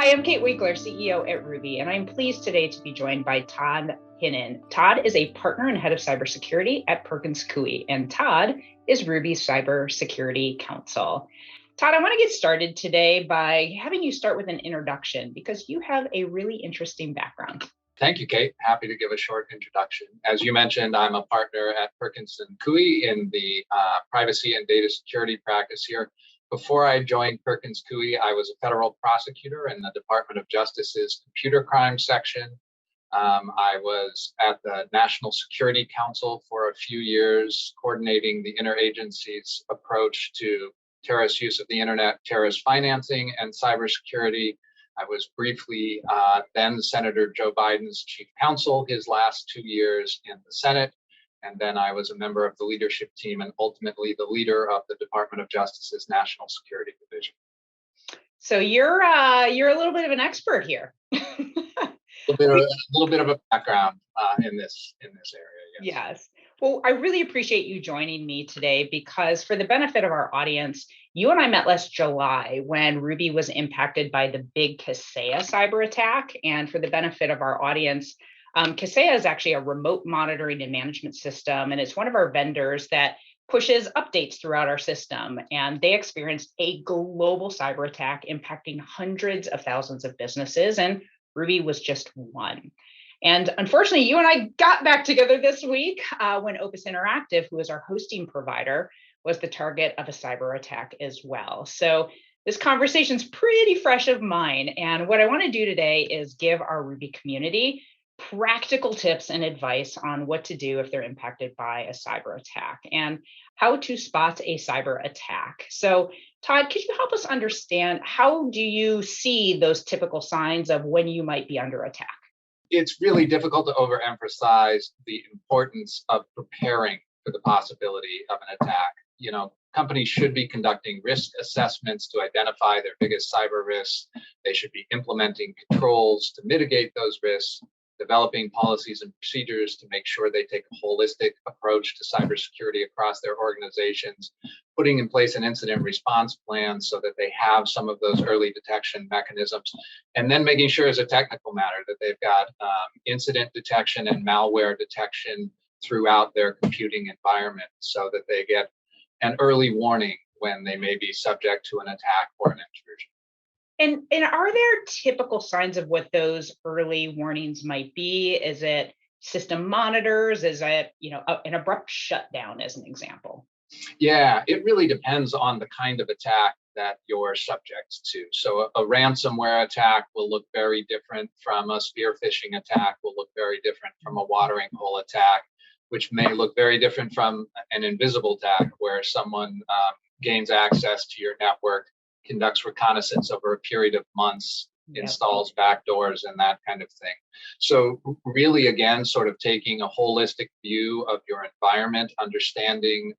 Hi, I'm Kate Winkler, CEO at Ruby, and I'm pleased today to be joined by Todd Hinnen. Todd is a partner and head of cybersecurity at Perkins Coie, and Todd is Ruby's cybersecurity counsel. Todd, I want to get started today by having you start with an introduction because you have a really interesting background. Thank you, Kate. Happy to give a short introduction. As you mentioned, I'm a partner at Perkins Coie in the privacy and data security practice here. Before I joined Perkins Coie, I was a federal prosecutor in the Department of Justice's computer crime section. I was at the National Security Council for a few years, coordinating the interagency's approach to terrorist use of the internet, terrorist financing, and cybersecurity. I was briefly then Senator Joe Biden's chief counsel his last 2 years in the Senate. And then I was a member of the leadership team and ultimately the leader of the Department of Justice's National Security Division. So you're a little bit of an expert here. A little bit of a background in this area. Yes. Well, I really appreciate you joining me today because for the benefit of our audience, you and I met last July when Ruby was impacted by the big Kaseya cyber attack. And for the benefit of our audience, Kaseya is actually a remote monitoring and management system, and it's one of our vendors that pushes updates throughout our system. And they experienced a global cyber attack impacting hundreds of thousands of businesses, and Ruby was just one. And unfortunately, you and I got back together this week when Opus Interactive, who is our hosting provider, was the target of a cyber attack as well. So this conversation's pretty fresh of mind. And what I want to do today is give our Ruby community practical tips and advice on what to do if they're impacted by a cyber attack and how to spot a cyber attack. So Todd, could you help us understand how do you see those typical signs of when you might be under attack? It's really difficult to overemphasize the importance of preparing for the possibility of an attack. You know, companies should be conducting risk assessments to identify their biggest cyber risks. They should be implementing controls to mitigate those risks, developing policies and procedures to make sure they take a holistic approach to cybersecurity across their organizations, putting in place an incident response plan so that they have some of those early detection mechanisms, and then making sure as a technical matter that they've got incident detection and malware detection throughout their computing environment so that they get an early warning when they may be subject to an attack or an intrusion. And are there typical signs of what those early warnings might be? Is it system monitors? Is it, an abrupt shutdown as an example? Yeah, it really depends on the kind of attack that you're subject to. So a ransomware attack will look very different from a spear phishing attack, will look very different from a watering hole attack, which may look very different from an invisible attack where someone gains access to your network, conducts reconnaissance over a period of months, installs backdoors and that kind of thing. So really, again, sort of taking a holistic view of your environment, understanding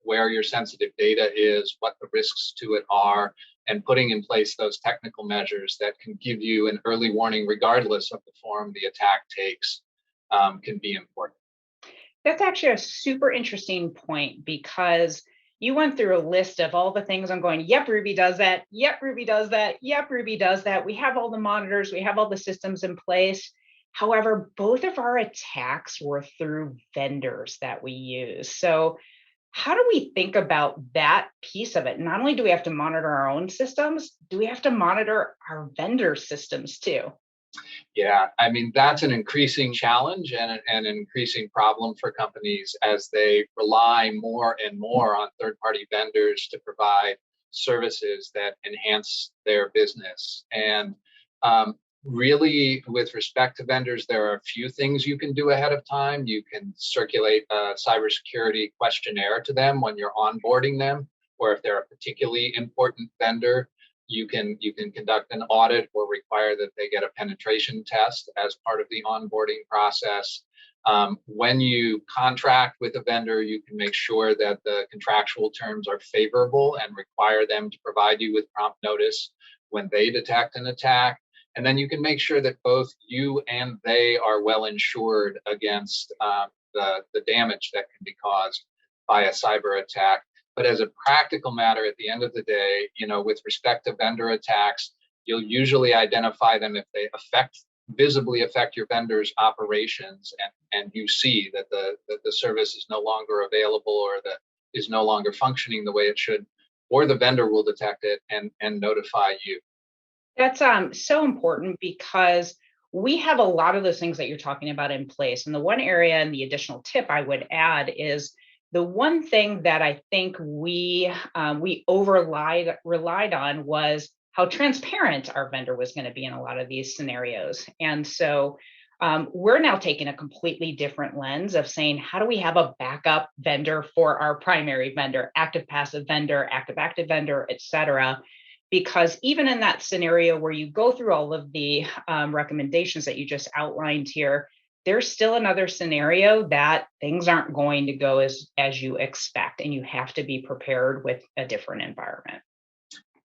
where your sensitive data is, what the risks to it are, and putting in place those technical measures that can give you an early warning regardless of the form the attack takes can be important. That's actually a super interesting point because you went through a list of all the things I'm going, yep, Ruby does that. Yep, Ruby does that. Yep, Ruby does that. We have all the monitors. We have all the systems in place. However, both of our attacks were through vendors that we use. So how do we think about that piece of it? Not only do we have to monitor our own systems, do we have to monitor our vendor systems too? Yeah, I mean, that's an increasing challenge and an increasing problem for companies as they rely more and more on third-party vendors to provide services that enhance their business. And really, with respect to vendors, there are a few things you can do ahead of time. You can circulate a cybersecurity questionnaire to them when you're onboarding them, or if they're a particularly important vendor, you can conduct an audit or require that they get a penetration test as part of the onboarding process. When you contract with a vendor, you can make sure that the contractual terms are favorable and require them to provide you with prompt notice when they detect an attack. And then you can make sure that both you and they are well insured against the damage that can be caused by a cyber attack. But as a practical matter, at the end of the day, with respect to vendor attacks, You'll usually identify them if they visibly affect your vendor's operations, and you see that the service is no longer available, or that is no longer functioning the way it should, or the vendor will detect it and notify you. That's so important, because we have a lot of those things that you're talking about in place. And the one area and the additional tip I would add is the one thing that I think we relied on was how transparent our vendor was going to be in a lot of these scenarios. And so we're now taking a completely different lens of saying, how do we have a backup vendor for our primary vendor, active passive vendor, active vendor, et cetera? Because even in that scenario where you go through all of the recommendations that you just outlined here, there's still another scenario that things aren't going to go as you expect, and you have to be prepared with a different environment.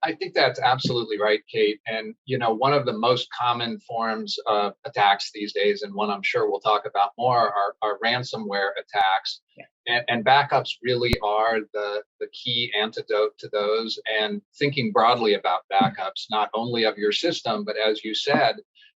I think that's absolutely right, Kate. And, one of the most common forms of attacks these days, and one I'm sure we'll talk about more, are ransomware attacks. Yeah. And backups really are the key antidote to those. And thinking broadly about backups, not only of your system, but as you said,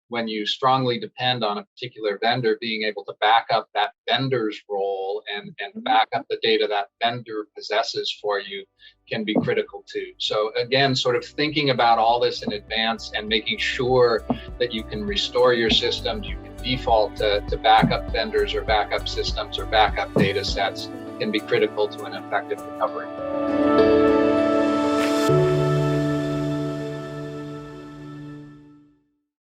when you strongly depend on a particular vendor, being able to back up that vendor's role and back up the data that vendor possesses for you can be critical too. So again, sort of thinking about all this in advance and making sure that you can restore your systems, you can default to backup vendors or backup systems or backup data sets, can be critical to an effective recovery.